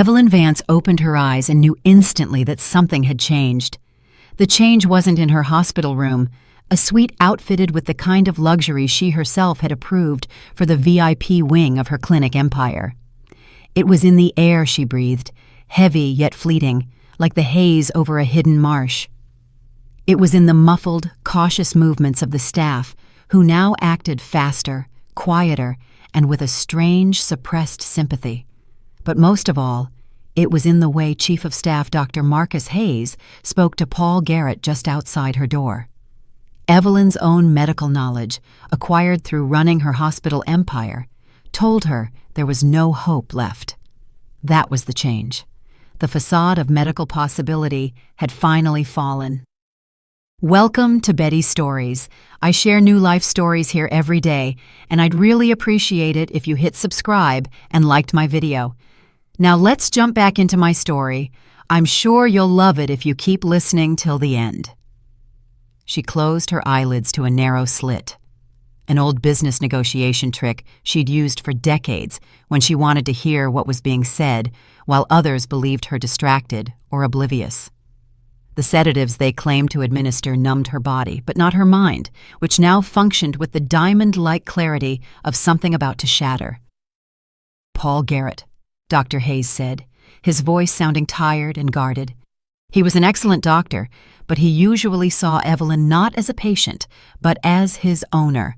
Evelyn Vance opened her eyes and knew instantly that something had changed. The change wasn't in her hospital room, a suite outfitted with the kind of luxury she herself had approved for the VIP wing of her clinic empire. It was in the air she breathed, heavy yet fleeting, like the haze over a hidden marsh. It was in the muffled, cautious movements of the staff, who now acted faster, quieter, and with a strange, suppressed sympathy. But most of all, it was in the way Chief of Staff Dr. Marcus Hayes spoke to Paul Garrett just outside her door. Evelyn's own medical knowledge, acquired through running her hospital empire, told her there was no hope left. That was the change. The facade of medical possibility had finally fallen. Welcome to Betty's Stories. I share new life stories here every day, and I'd really appreciate it if you hit subscribe and liked my video. Now let's jump back into my story. I'm sure you'll love it if you keep listening till the end. She closed her eyelids to a narrow slit, an old business negotiation trick she'd used for decades when she wanted to hear what was being said while others believed her distracted or oblivious. The sedatives they claimed to administer numbed her body, but not her mind, which now functioned with the diamond-like clarity of something about to shatter. "Paul Garrett," Dr. Hayes said, his voice sounding tired and guarded. He was an excellent doctor, but he usually saw Evelyn not as a patient, but as his owner.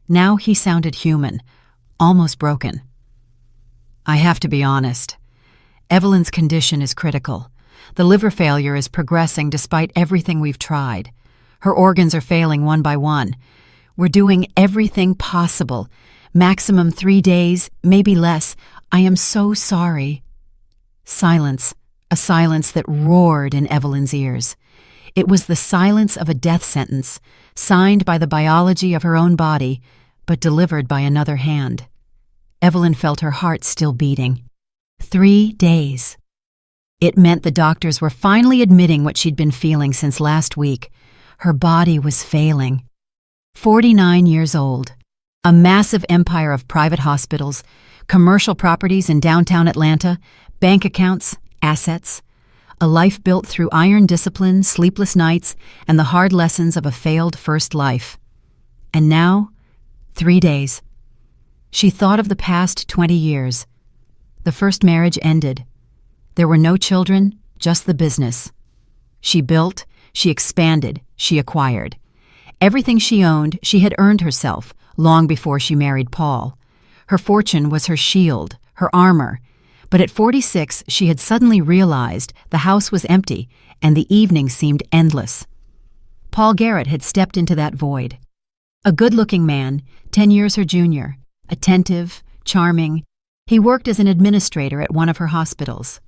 Now he sounded human, almost broken. "I have to be honest. Evelyn's condition is critical. The liver failure is progressing despite everything we've tried. Her organs are failing one by one. We're doing everything possible. Maximum 3 days, maybe less. I am so sorry." Silence, a silence that roared in Evelyn's ears. It was the silence of a death sentence, signed by the biology of her own body, but delivered by another hand. Evelyn felt her heart still beating. 3 days. It meant the doctors were finally admitting what she'd been feeling since last week. Her body was failing. 49 years old. A massive empire of private hospitals, commercial properties in downtown Atlanta, bank accounts, assets. A life built through iron discipline, sleepless nights, and the hard lessons of a failed first life. And now, 3 days. She thought of the past 20 years. The first marriage ended. There were no children, just the business. She built, she expanded, she acquired. Everything she owned, she had earned herself, long before she married Paul. Her fortune was her shield, her armor. But at 46, she had suddenly realized the house was empty and the evening seemed endless. Paul Garrett had stepped into that void. A good-looking man, 10 years her junior, attentive, charming. He worked as an administrator at one of her hospitals.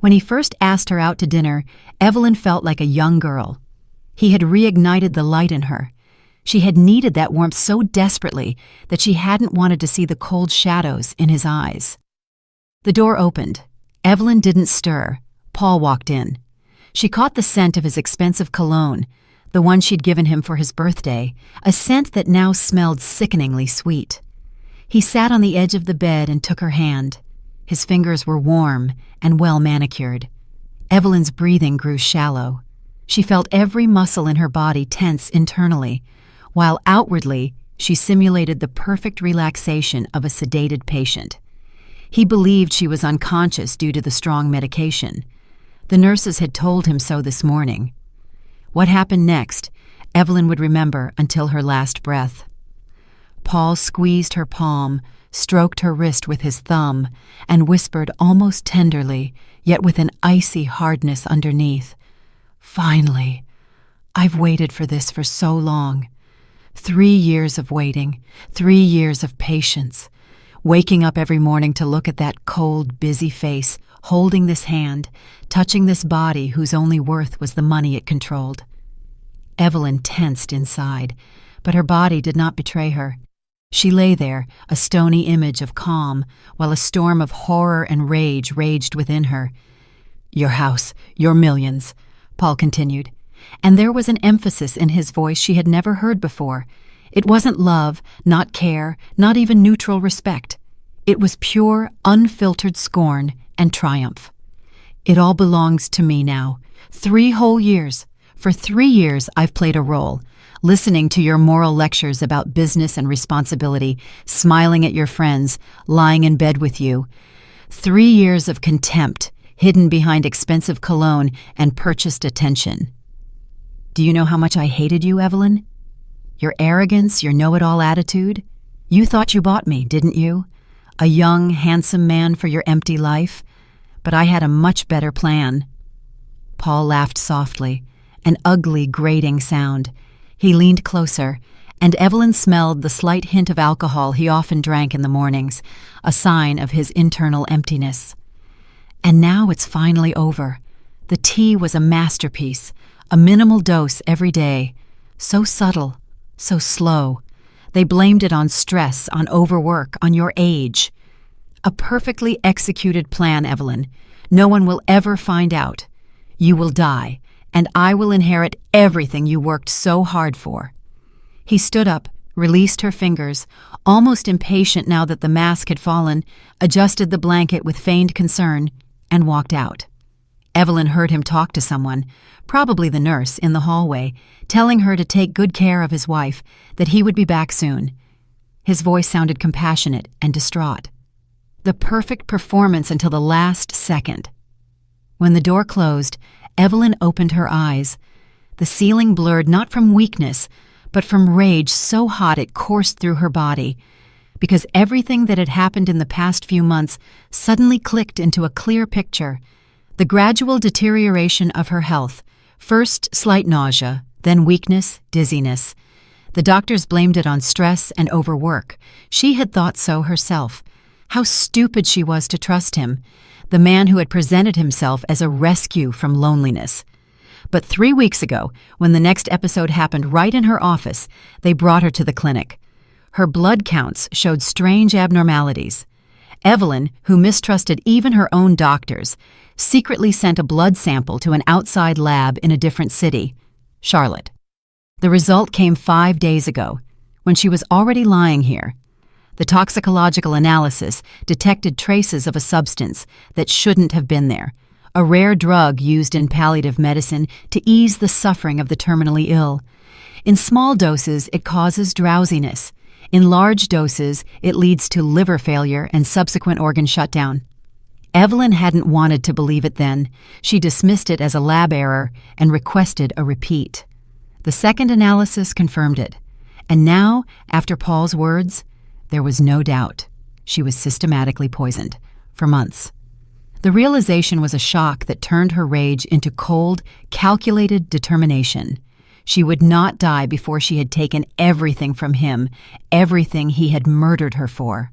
When he first asked her out to dinner, Evelyn felt like a young girl. He had reignited the light in her. She had needed that warmth so desperately that she hadn't wanted to see the cold shadows in his eyes. The door opened. Evelyn didn't stir. Paul walked in. She caught the scent of his expensive cologne, the one she'd given him for his birthday, a scent that now smelled sickeningly sweet. He sat on the edge of the bed and took her hand. His fingers were warm and well manicured. Evelyn's breathing grew shallow. She felt every muscle in her body tense internally, while outwardly she simulated the perfect relaxation of a sedated patient. He believed she was unconscious due to the strong medication. The nurses had told him so this morning. What happened next, Evelyn would remember until her last breath. Paul squeezed her palm, stroked her wrist with his thumb, and whispered almost tenderly, yet with an icy hardness underneath, "Finally, I've waited for this for so long. 3 years of waiting, 3 years of patience. Waking up every morning to look at that cold, busy face, holding this hand, touching this body whose only worth was the money it controlled." Evelyn tensed inside, but her body did not betray her. She lay there, a stony image of calm, while a storm of horror and rage raged within her. "Your house, your millions," Paul continued, and there was an emphasis in his voice she had never heard before. It wasn't love, not care, not even neutral respect. It was pure, unfiltered scorn and triumph. "It all belongs to me now. 3 whole years. For 3 years I've played a role, listening to your moral lectures about business and responsibility, smiling at your friends, lying in bed with you. 3 years of contempt, hidden behind expensive cologne and purchased attention. Do you know how much I hated you, Evelyn? Your arrogance, your know-it-all attitude? You thought you bought me, didn't you? A young, handsome man for your empty life? But I had a much better plan." Paul laughed softly, an ugly, grating sound. He leaned closer, and Evelyn smelled the slight hint of alcohol he often drank in the mornings, a sign of his internal emptiness. "And now it's finally over. The tea was a masterpiece, a minimal dose every day. So subtle, so slow. They blamed it on stress, on overwork, on your age. A perfectly executed plan, Evelyn. No one will ever find out. You will die, and I will inherit everything you worked so hard for." He stood up, released her fingers, almost impatient now that the mask had fallen, adjusted the blanket with feigned concern, and walked out. Evelyn heard him talk to someone, probably the nurse, in the hallway, telling her to take good care of his wife, that he would be back soon. His voice sounded compassionate and distraught. The perfect performance until the last second. When the door closed, Evelyn opened her eyes. The ceiling blurred not from weakness, but from rage so hot it coursed through her body, because everything that had happened in the past few months suddenly clicked into a clear picture. The gradual deterioration of her health, first slight nausea, then weakness, dizziness. The doctors blamed it on stress and overwork. She had thought so herself. How stupid she was to trust him, the man who had presented himself as a rescue from loneliness. But 3 weeks ago, when the next episode happened right in her office, they brought her to the clinic. Her blood counts showed strange abnormalities. Evelyn, who mistrusted even her own doctors, secretly sent a blood sample to an outside lab in a different city, Charlotte. The result came 5 days ago, when she was already lying here. The toxicological analysis detected traces of a substance that shouldn't have been there, a rare drug used in palliative medicine to ease the suffering of the terminally ill. In small doses, it causes drowsiness. In large doses, it leads to liver failure and subsequent organ shutdown. Evelyn hadn't wanted to believe it then. She dismissed it as a lab error and requested a repeat. The second analysis confirmed it. And now, after Paul's words, there was no doubt. She was systematically poisoned, for months. The realization was a shock that turned her rage into cold, calculated determination. She would not die before she had taken everything from him, everything he had murdered her for.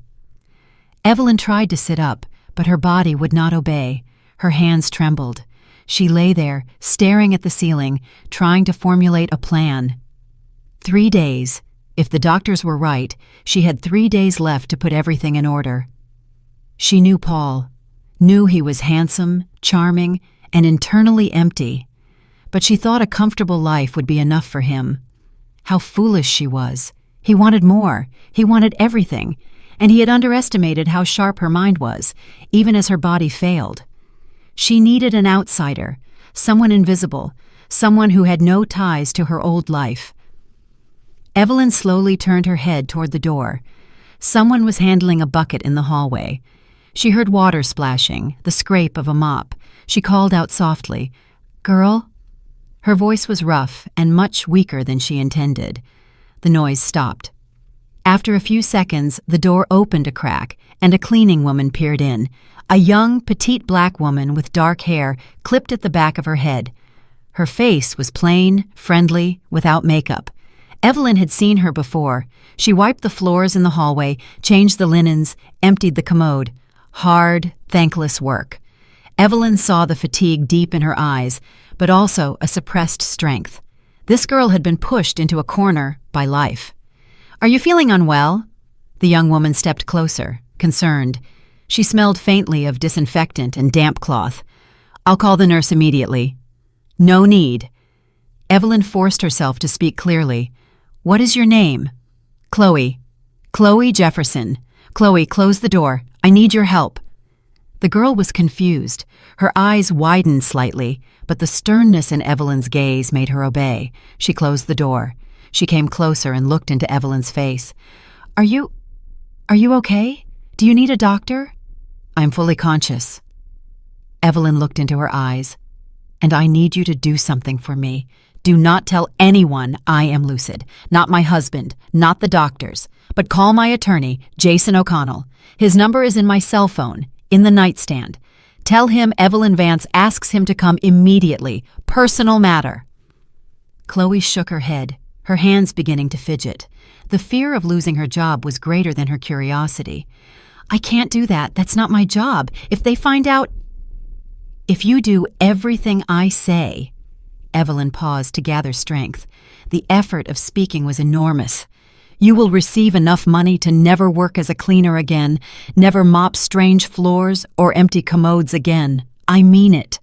Evelyn tried to sit up, but her body would not obey. Her hands trembled. She lay there, staring at the ceiling, trying to formulate a plan. 3 days. If the doctors were right, she had 3 days left to put everything in order. She knew Paul, knew he was handsome, charming, and internally empty. But she thought a comfortable life would be enough for him. How foolish she was. He wanted more. He wanted everything. And he had underestimated how sharp her mind was, even as her body failed. She needed an outsider, someone invisible, someone who had no ties to her old life. Evelyn slowly turned her head toward the door. Someone was handling a bucket in the hallway. She heard water splashing, the scrape of a mop. She called out softly, "Girl?" Her voice was rough and much weaker than she intended. The noise stopped. After a few seconds, the door opened a crack, and a cleaning woman peered in, a young, petite black woman with dark hair clipped at the back of her head. Her face was plain, friendly, without makeup. Evelyn had seen her before. She wiped the floors in the hallway, changed the linens, emptied the commode. Hard, thankless work. Evelyn saw the fatigue deep in her eyes, but also a suppressed strength. This girl had been pushed into a corner by life. "Are you feeling unwell?" The young woman stepped closer, concerned. She smelled faintly of disinfectant and damp cloth. "I'll call the nurse immediately." "No need." Evelyn forced herself to speak clearly. "What is your name?" "Chloe. Chloe Jefferson. Chloe, close the door. I need your help." The girl was confused. Her eyes widened slightly, but the sternness in Evelyn's gaze made her obey. She closed the door. She came closer and looked into Evelyn's face. Are you okay? Do you need a doctor?" "I'm fully conscious." Evelyn looked into her eyes. "And I need you to do something for me. Do not tell anyone I am lucid. Not my husband, not the doctors. But call my attorney, Jason O'Connell. His number is in my cell phone, in the nightstand. Tell him Evelyn Vance asks him to come immediately. Personal matter." Chloe shook her head, her hands beginning to fidget. The fear of losing her job was greater than her curiosity. "I can't do that. That's not my job. If they find out—" "If you do everything I say—" Evelyn paused to gather strength. The effort of speaking was enormous. "You will receive enough money to never work as a cleaner again, never mop strange floors or empty commodes again. I mean it.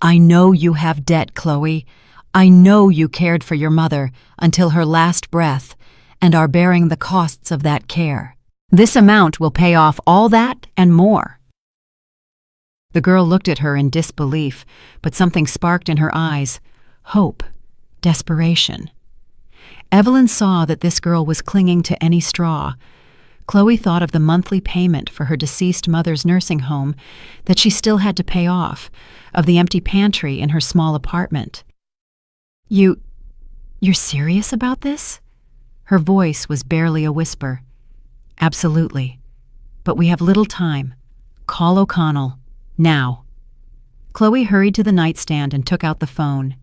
I know you have debt, Chloe. I know you cared for your mother until her last breath and are bearing the costs of that care. This amount will pay off all that and more." The girl looked at her in disbelief, but something sparked in her eyes. Hope. Desperation. Evelyn saw that this girl was clinging to any straw. Chloe thought of the monthly payment for her deceased mother's nursing home that she still had to pay off, of the empty pantry in her small apartment. You're serious about this?" Her voice was barely a whisper. "Absolutely. But we have little time. Call O'Connell. Now." Chloe hurried to the nightstand and took out the phone.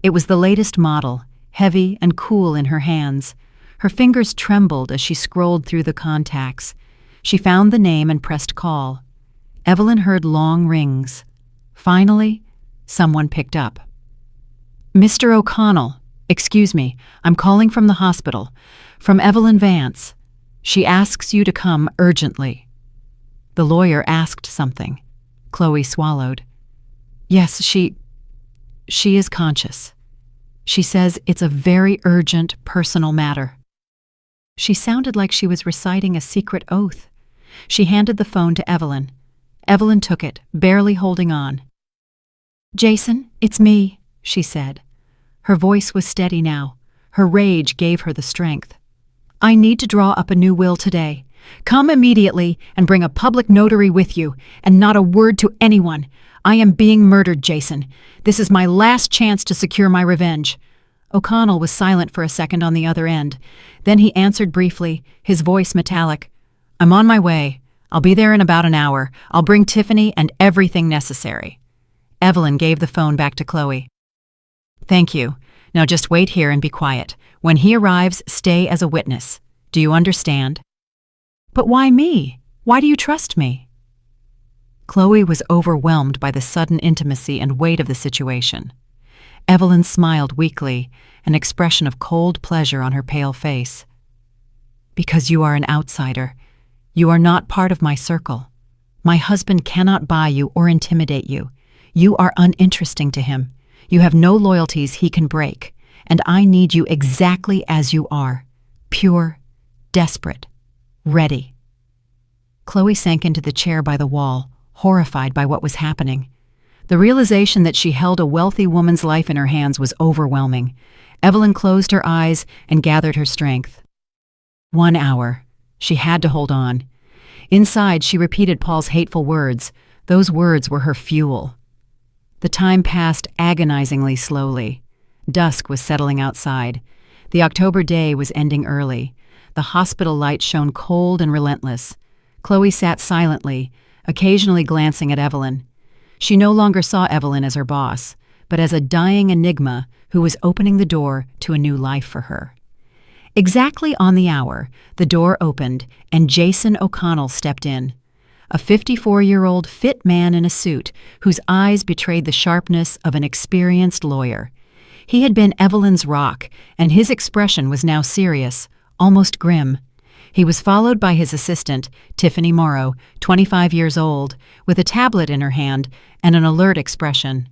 It was the latest model, heavy and cool in her hands. Her fingers trembled as she scrolled through the contacts. She found the name and pressed call. Evelyn heard long rings. Finally, someone picked up. "Mr. O'Connell, excuse me, I'm calling from the hospital, from Evelyn Vance. She asks you to come urgently." The lawyer asked something. Chloe swallowed. "Yes, she is conscious. She says it's a very urgent, personal matter." She sounded like she was reciting a secret oath. She handed the phone to Evelyn. Evelyn took it, barely holding on. "Jason, it's me," she said. Her voice was steady now. Her rage gave her the strength. "I need to draw up a new will today. Come immediately and bring a public notary with you, and not a word to anyone. I am being murdered, Jason. This is my last chance to secure my revenge." O'Connell was silent for a second on the other end. Then he answered briefly, his voice metallic. "I'm on my way. I'll be there in about an hour. I'll bring Tiffany and everything necessary." Evelyn gave the phone back to Chloe. "Thank you. Now just wait here and be quiet. When he arrives, stay as a witness. Do you understand?" "But why me? Why do you trust me?" Chloe was overwhelmed by the sudden intimacy and weight of the situation. Evelyn smiled weakly, an expression of cold pleasure on her pale face. "Because you are an outsider. You are not part of my circle. My husband cannot buy you or intimidate you. You are uninteresting to him. You have no loyalties he can break, and I need you exactly as you are. Pure, desperate, ready." Chloe sank into the chair by the wall, horrified by what was happening. The realization that she held a wealthy woman's life in her hands was overwhelming. Evelyn closed her eyes and gathered her strength. 1 hour. She had to hold on. Inside, she repeated Paul's hateful words. Those words were her fuel. The time passed agonizingly slowly. Dusk was settling outside. The October day was ending early. The hospital light shone cold and relentless. Chloe sat silently, occasionally glancing at Evelyn. She no longer saw Evelyn as her boss, but as a dying enigma who was opening the door to a new life for her. Exactly on the hour, the door opened and Jason O'Connell stepped in. A 54-year-old fit man in a suit whose eyes betrayed the sharpness of an experienced lawyer. He had been Evelyn's rock, and his expression was now serious, almost grim. He was followed by his assistant, Tiffany Morrow, 25 years old, with a tablet in her hand and an alert expression.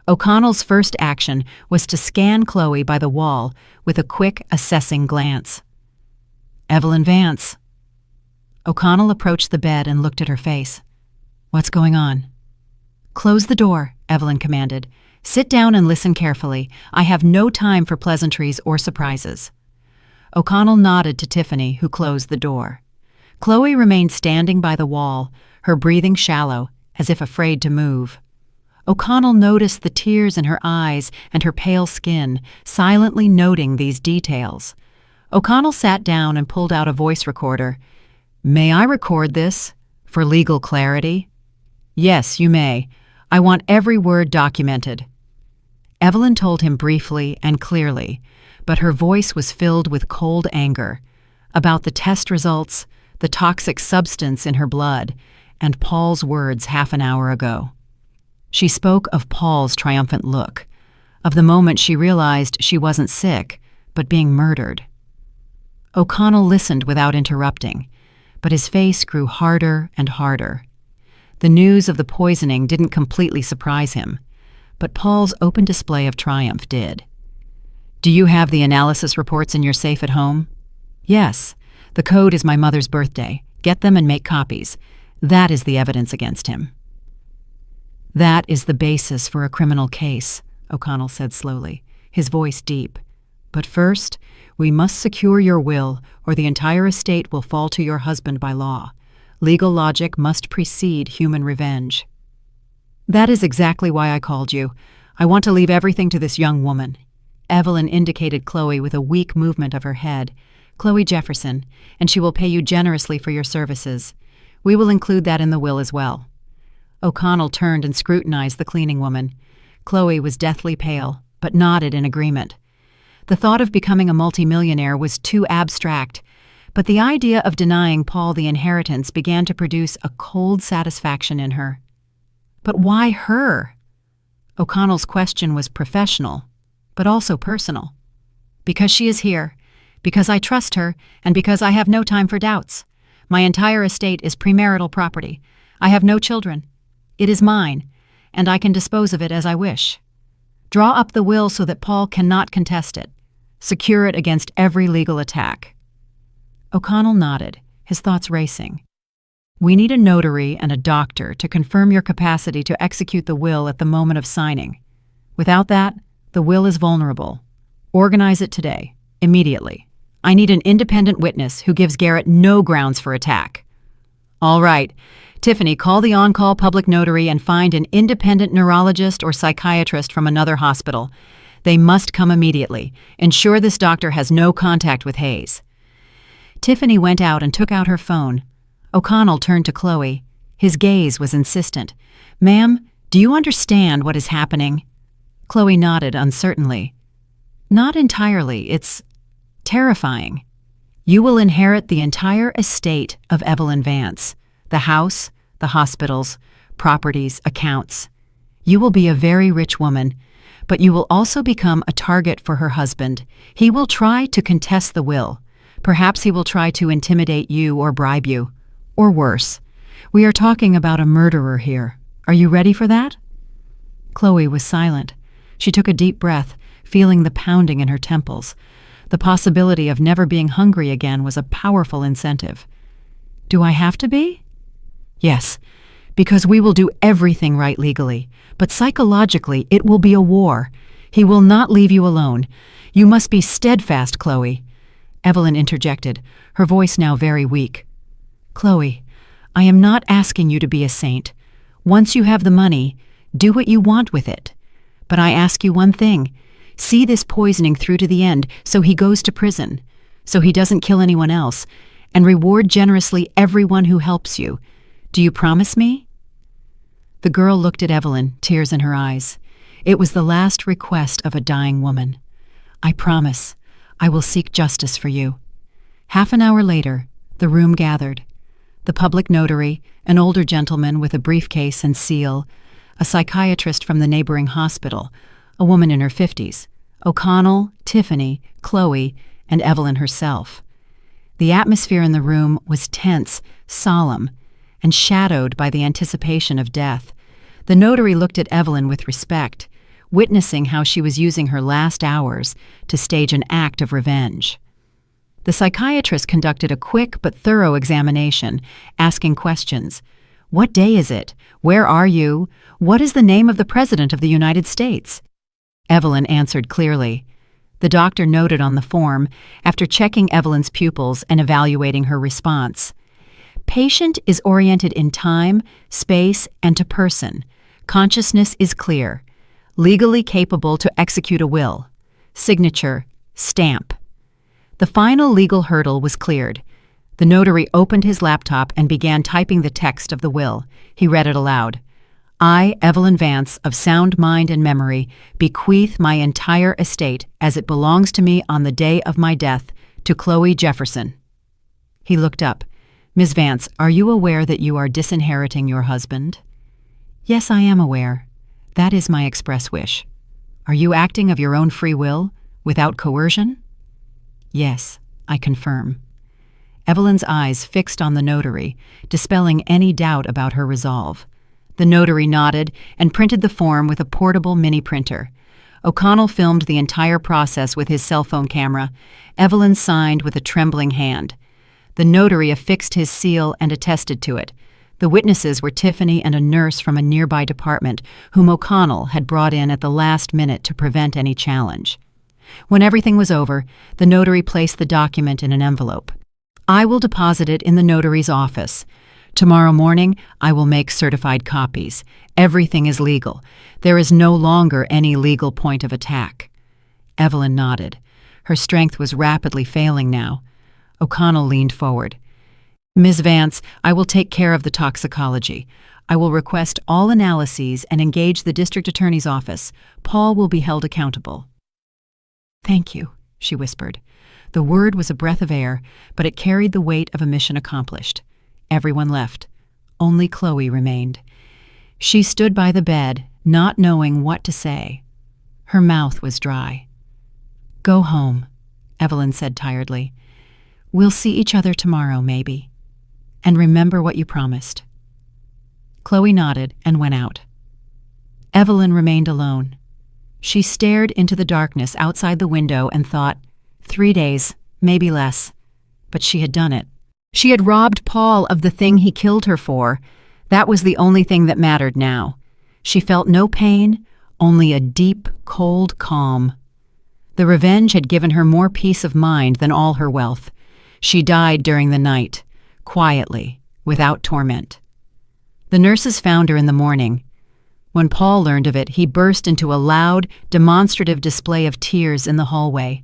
O'Connell's first action was to scan Chloe by the wall with a quick, assessing glance. "Evelyn Vance." O'Connell approached the bed and looked at her face. What's going on? Close the door, Evelyn commanded. Sit down and listen carefully. I have no time for pleasantries or surprises. O'Connell nodded to Tiffany, who closed the door. Chloe remained standing by the wall, her breathing shallow, as if afraid to move. O'Connell noticed the tears in her eyes and her pale skin, silently noting these details. O'Connell sat down and pulled out a voice recorder. May I record this? For legal clarity? Yes, you may. I want every word documented. Evelyn told him briefly and clearly, but her voice was filled with cold anger about the test results, the toxic substance in her blood, and Paul's words half an hour ago. She spoke of Paul's triumphant look, of the moment she realized she wasn't sick, but being murdered. O'Connell listened without interrupting, but his face grew harder and harder. The news of the poisoning didn't completely surprise him, but Paul's open display of triumph did. Do you have the analysis reports in your safe at home? Yes. The code is my mother's birthday. Get them and make copies. That is the evidence against him. That is the basis for a criminal case, O'Connell said slowly, his voice deep. But first, we must secure your will, or the entire estate will fall to your husband by law. Legal logic must precede human revenge. That is exactly why I called you. I want to leave everything to this young woman. Evelyn indicated Chloe with a weak movement of her head. Chloe Jefferson, and she will pay you generously for your services. We will include that in the will as well. O'Connell turned and scrutinized the cleaning woman. Chloe was deathly pale, but nodded in agreement. The thought of becoming a multimillionaire was too abstract, but the idea of denying Paul the inheritance began to produce a cold satisfaction in her. But why her? O'Connell's question was professional, but also personal. Because she is here, because I trust her, and because I have no time for doubts. My entire estate is premarital property. I have no children. It is mine, and I can dispose of it as I wish. Draw up the will so that Paul cannot contest it. Secure it against every legal attack. O'Connell nodded, his thoughts racing. We need a notary and a doctor to confirm your capacity to execute the will at the moment of signing. Without that, the will is vulnerable. Organize it today, immediately. I need an independent witness who gives Garrett no grounds for attack. All right. Tiffany, call the on-call public notary and find an independent neurologist or psychiatrist from another hospital. They must come immediately. Ensure this doctor has no contact with Hayes. Tiffany went out and took out her phone. O'Connell turned to Chloe. His gaze was insistent. Ma'am, do you understand what is happening? Chloe nodded uncertainly. Not entirely. It's terrifying. You will inherit the entire estate of Evelyn Vance. The house, the hospitals, properties, accounts. You will be a very rich woman, but you will also become a target for her husband. He will try to contest the will. Perhaps he will try to intimidate you or bribe you. Or worse. We are talking about a murderer here. Are you ready for that? Chloe was silent. She took a deep breath, feeling the pounding in her temples. The possibility of never being hungry again was a powerful incentive. Do I have to be? Yes, because we will do everything right legally, but psychologically it will be a war. He will not leave you alone. You must be steadfast, Chloe. Evelyn interjected, her voice now very weak. Chloe, I am not asking you to be a saint. Once you have the money, do what you want with it. But I ask you one thing. See this poisoning through to the end so he goes to prison, so he doesn't kill anyone else, and reward generously everyone who helps you. Do you promise me? The girl looked at Evelyn, tears in her eyes. It was the last request of a dying woman. I promise. I will seek justice for you. Half an hour later, the room gathered. The public notary, an older gentleman with a briefcase and seal, a psychiatrist from the neighboring hospital, a woman in her 50s, O'Connell, Tiffany, Chloe, and Evelyn herself. The atmosphere in the room was tense, solemn, and shadowed by the anticipation of death. The notary looked at Evelyn with respect, witnessing how she was using her last hours to stage an act of revenge. The psychiatrist conducted a quick but thorough examination, asking questions. What day is it? Where are you? What is the name of the President of the United States? Evelyn answered clearly. The doctor noted on the form, after checking Evelyn's pupils and evaluating her response. Patient is oriented in time, space, and to person. Consciousness is clear. Legally capable to execute a will. Signature, stamp. The final legal hurdle was cleared. The notary opened his laptop and began typing the text of the will. He read it aloud. I, Evelyn Vance, of sound mind and memory, bequeath my entire estate as it belongs to me on the day of my death to Chloe Jefferson. He looked up. Ms. Vance, are you aware that you are disinheriting your husband? Yes, I am aware. That is my express wish. Are you acting of your own free will, without coercion? Yes, I confirm. Evelyn's eyes fixed on the notary, dispelling any doubt about her resolve. The notary nodded and printed the form with a portable mini-printer. O'Connell filmed the entire process with his cell phone camera. Evelyn signed with a trembling hand. The notary affixed his seal and attested to it. The witnesses were Tiffany and a nurse from a nearby department, whom O'Connell had brought in at the last minute to prevent any challenge. When everything was over, the notary placed the document in an envelope. I will deposit it in the notary's office. Tomorrow morning, I will make certified copies. Everything is legal. There is no longer any legal point of attack. Evelyn nodded. Her strength was rapidly failing now. O'Connell leaned forward. Ms. Vance, I will take care of the toxicology. I will request all analyses and engage the district attorney's office. Paul will be held accountable. Thank you, she whispered. The word was a breath of air, but it carried the weight of a mission accomplished. Everyone left. Only Chloe remained. She stood by the bed, not knowing what to say. Her mouth was dry. Go home, Evelyn said tiredly. We'll see each other tomorrow, maybe. And remember what you promised. Chloe nodded and went out. Evelyn remained alone. She stared into the darkness outside the window and thought, 3 days, maybe less. But she had done it. She had robbed Paul of the thing he killed her for. That was the only thing that mattered now. She felt no pain, only a deep, cold calm. The revenge had given her more peace of mind than all her wealth. She died during the night, quietly, without torment. The nurses found her in the morning. When Paul learned of it, he burst into a loud, demonstrative display of tears in the hallway.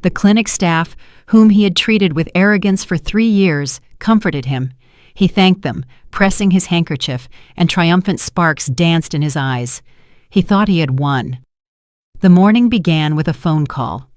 The clinic staff, whom he had treated with arrogance for 3 years, comforted him. He thanked them, pressing his handkerchief, and triumphant sparks danced in his eyes. He thought he had won. The morning began with a phone call.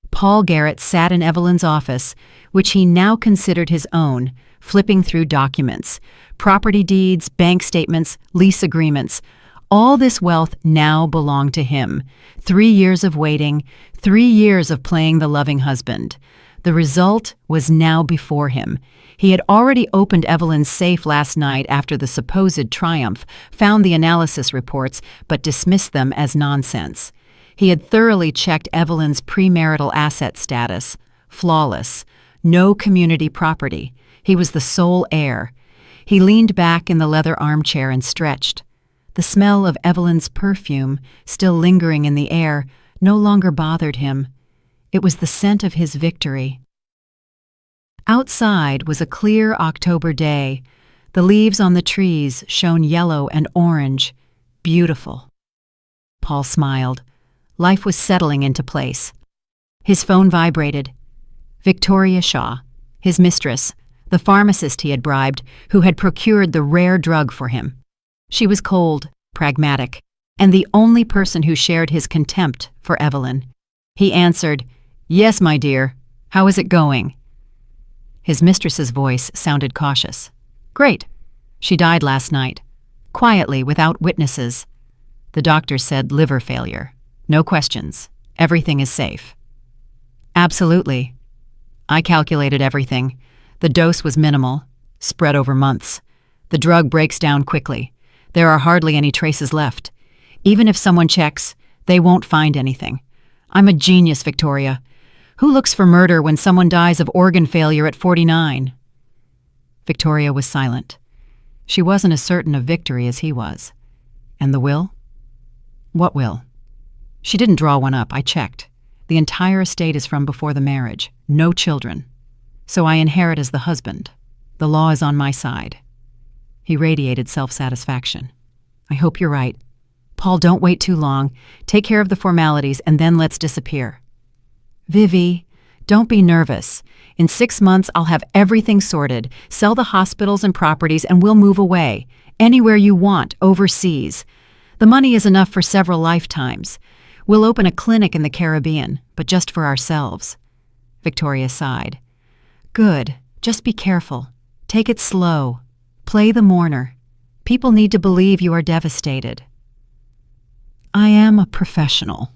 Paul Garrett sat in Evelyn's office, which he now considered his own, flipping through documents, property deeds, bank statements, lease agreements. All this wealth now belonged to him. 3 years of waiting, 3 years of playing the loving husband. The result was now before him. He had already opened Evelyn's safe last night after the supposed triumph, found the analysis reports, but dismissed them as nonsense. He had thoroughly checked Evelyn's premarital asset status. Flawless. No community property. He was the sole heir. He leaned back in the leather armchair and stretched. The smell of Evelyn's perfume, still lingering in the air, no longer bothered him. It was the scent of his victory. Outside was a clear October day. The leaves on the trees shone yellow and orange. Beautiful. Paul smiled. Life was settling into place. His phone vibrated. Victoria Shaw, his mistress, the pharmacist he had bribed, who had procured the rare drug for him. She was cold, pragmatic, and the only person who shared his contempt for Evelyn. He answered, "Yes, my dear. How is it going?" His mistress's voice sounded cautious. "Great. She died last night. Quietly, without witnesses. The doctor said liver failure. No questions. Everything is safe." "Absolutely. I calculated everything. The dose was minimal, spread over months. The drug breaks down quickly. There are hardly any traces left. Even if someone checks, they won't find anything. I'm a genius, Victoria. Who looks for murder when someone dies of organ failure at 49? Victoria was silent. She wasn't as certain of victory as he was. And the will? What will? She didn't draw one up, I checked. The entire estate is from before the marriage. No children. So I inherit as the husband. The law is on my side. He radiated self-satisfaction. I hope you're right. Paul, don't wait too long. Take care of the formalities and then let's disappear. Vivi, don't be nervous. In 6 months, I'll have everything sorted. Sell the hospitals and properties and we'll move away. Anywhere you want, overseas. The money is enough for several lifetimes. We'll open a clinic in the Caribbean, but just for ourselves. Victoria sighed. Good. Just be careful. Take it slow. Play the mourner. People need to believe you are devastated. I am a professional,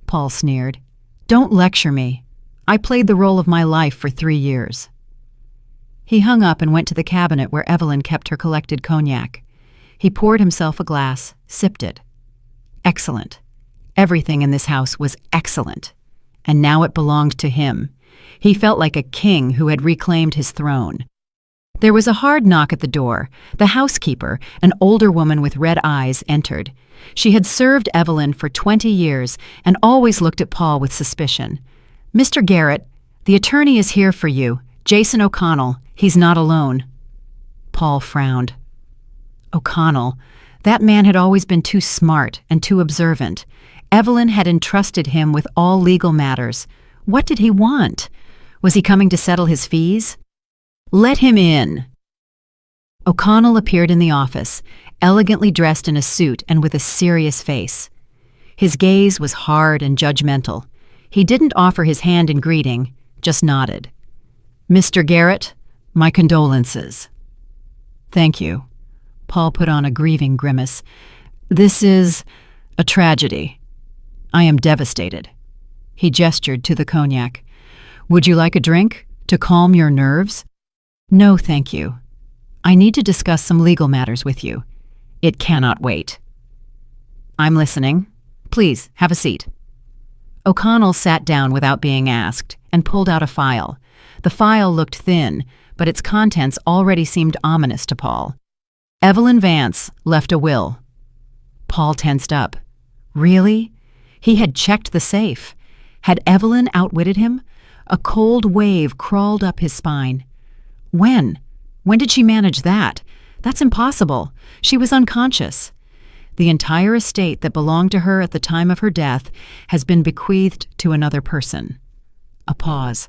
Paul sneered. Don't lecture me. I played the role of my life for 3 years. He hung up and went to the cabinet where Evelyn kept her collected cognac. He poured himself a glass, sipped it. Excellent. Everything in this house was excellent. And now it belonged to him. He felt like a king who had reclaimed his throne. There was a hard knock at the door. The housekeeper, an older woman with red eyes, entered. She had served Evelyn for 20 years and always looked at Paul with suspicion. Mr. Garrett, the attorney is here for you. Jason O'Connell. He's not alone. Paul frowned. O'Connell. That man had always been too smart and too observant. Evelyn had entrusted him with all legal matters. What did he want? Was he coming to settle his fees? Let him in. O'Connell appeared in the office, elegantly dressed in a suit and with a serious face. His gaze was hard and judgmental. He didn't offer his hand in greeting, just nodded. Mr. Garrett, my condolences. Thank you. Paul put on a grieving grimace. This is a tragedy. I am devastated. He gestured to the cognac. Would you like a drink to calm your nerves? No, thank you. I need to discuss some legal matters with you. It cannot wait. I'm listening. Please, have a seat. O'Connell sat down without being asked and pulled out a file. The file looked thin, but its contents already seemed ominous to Paul. Evelyn Vance left a will. Paul tensed up. Really? He had checked the safe. Had Evelyn outwitted him? A cold wave crawled up his spine. When? When did she manage that? That's impossible. She was unconscious. The entire estate that belonged to her at the time of her death has been bequeathed to another person. A pause.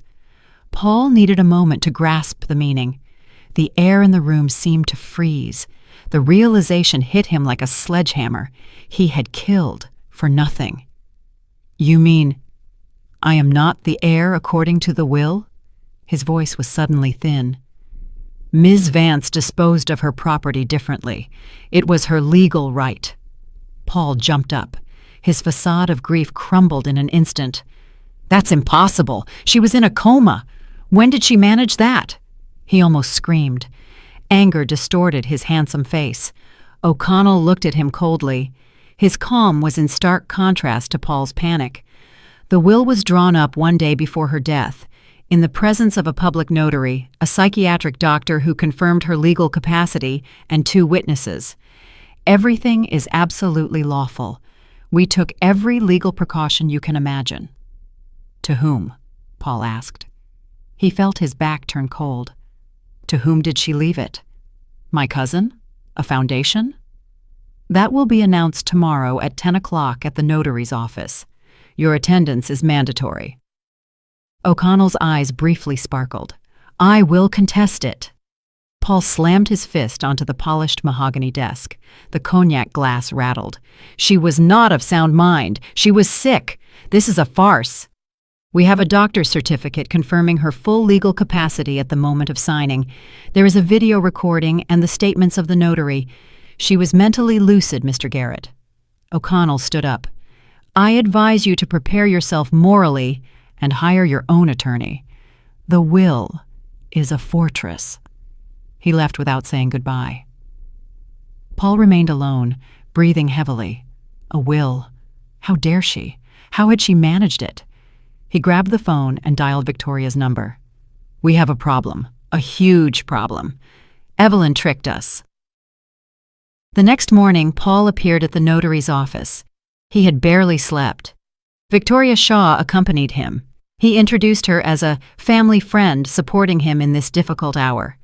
Paul needed a moment to grasp the meaning. The air in the room seemed to freeze. The realization hit him like a sledgehammer. He had killed for nothing. You mean, I am not the heir according to the will? His voice was suddenly thin. Ms. Vance disposed of her property differently. It was her legal right. Paul jumped up. His facade of grief crumbled in an instant. That's impossible. She was in a coma. When did she manage that? He almost screamed. Anger distorted his handsome face. O'Connell looked at him coldly. His calm was in stark contrast to Paul's panic. The will was drawn up one day before her death, in the presence of a public notary, a psychiatric doctor who confirmed her legal capacity, and 2 witnesses. Everything is absolutely lawful. We took every legal precaution you can imagine. To whom? Paul asked. He felt his back turn cold. To whom did she leave it? My cousin? A foundation? That will be announced tomorrow at 10 o'clock at the notary's office. Your attendance is mandatory. O'Connell's eyes briefly sparkled. I will contest it. Paul slammed his fist onto the polished mahogany desk. The cognac glass rattled. She was not of sound mind. She was sick. This is a farce. We have a doctor's certificate confirming her full legal capacity at the moment of signing. There is a video recording and the statements of the notary. She was mentally lucid, Mr. Garrett. O'Connell stood up. I advise you to prepare yourself morally and hire your own attorney. The will is a fortress. He left without saying goodbye. Paul remained alone, breathing heavily. A will. How dare she? How had she managed it? He grabbed the phone and dialed Victoria's number. We have a problem. A huge problem. Evelyn tricked us. The next morning, Paul appeared at the notary's office. He had barely slept. Victoria Shaw accompanied him. He introduced her as a family friend supporting him in this difficult hour.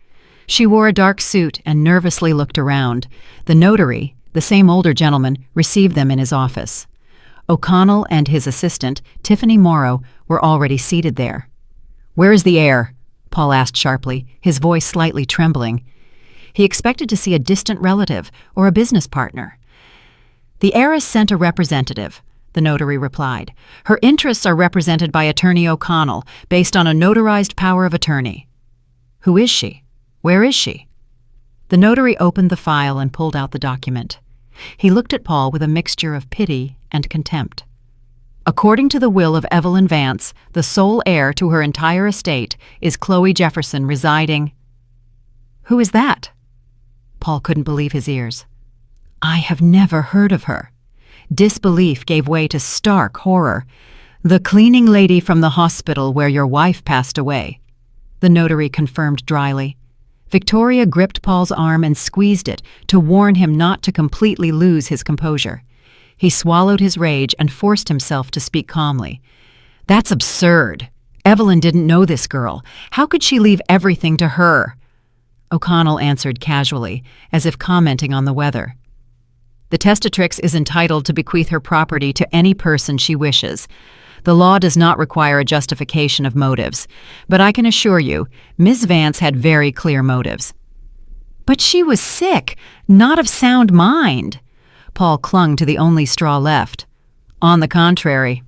She wore a dark suit and nervously looked around. The notary, the same older gentleman, received them in his office. O'Connell and his assistant, Tiffany Morrow, were already seated there. "Where is the heir?" Paul asked sharply, his voice slightly trembling. He expected to see a distant relative or a business partner. "The heiress sent a representative," the notary replied. "Her interests are represented by Attorney O'Connell, based on a notarized power of attorney." "Who is she? Where is she?" The notary opened the file and pulled out the document. He looked at Paul with a mixture of pity and contempt. "According to the will of Evelyn Vance, the sole heir to her entire estate is Chloe Jefferson residing—" "Who is that?" Paul couldn't believe his ears. "I have never heard of her." Disbelief gave way to stark horror. "The cleaning lady from the hospital where your wife passed away," the notary confirmed dryly. Victoria gripped Paul's arm and squeezed it to warn him not to completely lose his composure. He swallowed his rage and forced himself to speak calmly. "That's absurd. Evelyn didn't know this girl. How could she leave everything to her?" O'Connell answered casually, as if commenting on the weather. "The testatrix is entitled to bequeath her property to any person she wishes. The law does not require a justification of motives, but I can assure you, Ms. Vance had very clear motives." "But she was sick, not of sound mind." Paul clung to the only straw left. "On the contrary,